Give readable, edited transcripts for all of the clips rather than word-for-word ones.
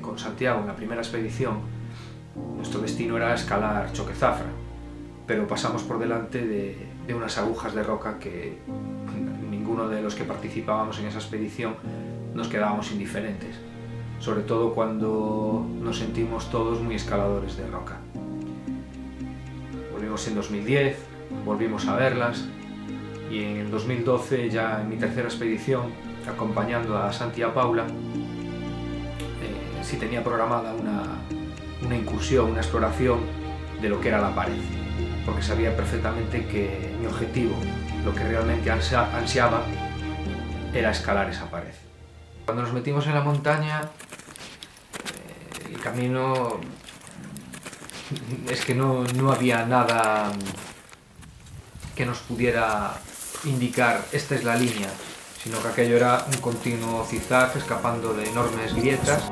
con Santiago en la primera expedición, nuestro destino era escalar Choquezafra, pero pasamos por delante de unas agujas de roca que ninguno de los que participábamos en esa expedición nos quedábamos indiferentes, sobre todo cuando nos sentimos todos muy escaladores de roca. Volvimos en 2010, volvimos a verlas, y en el 2012, ya en mi tercera expedición, acompañando a Santi y a Paula, sí tenía programada una incursión, una exploración de lo que era la pared, porque sabía perfectamente que mi objetivo, lo que realmente ansiaba, era escalar esa pared. Cuando nos metimos en la montaña, el camino es que no había nada que nos pudiera indicar esta es la línea, sino que aquello era un continuo zigzag escapando de enormes grietas.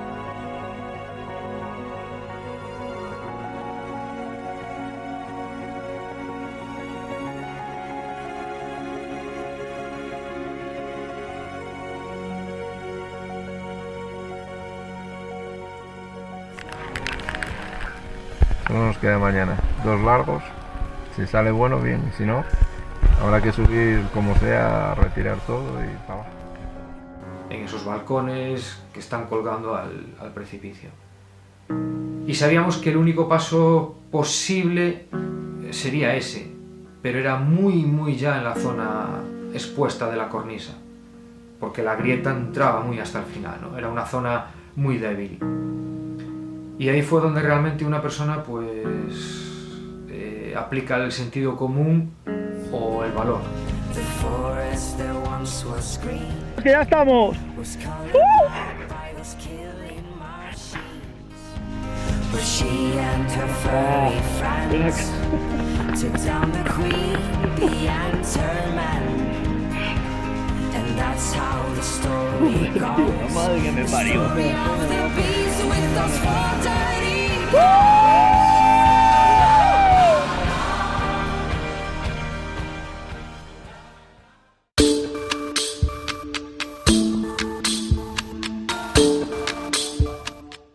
Solo nos queda mañana 2 largos, si sale bueno bien, y si no, habrá que subir como sea, retirar todo y para abajo. En esos balcones que están colgando al precipicio. Y sabíamos que el único paso posible sería ese, pero era muy ya en la zona expuesta de la cornisa, porque la grieta entraba muy hasta el final, ¿no? Era una zona muy débil. Y ahí fue donde realmente una persona pues aplica el sentido común o el valor. ¡Que ya estamos! Madre que me parió.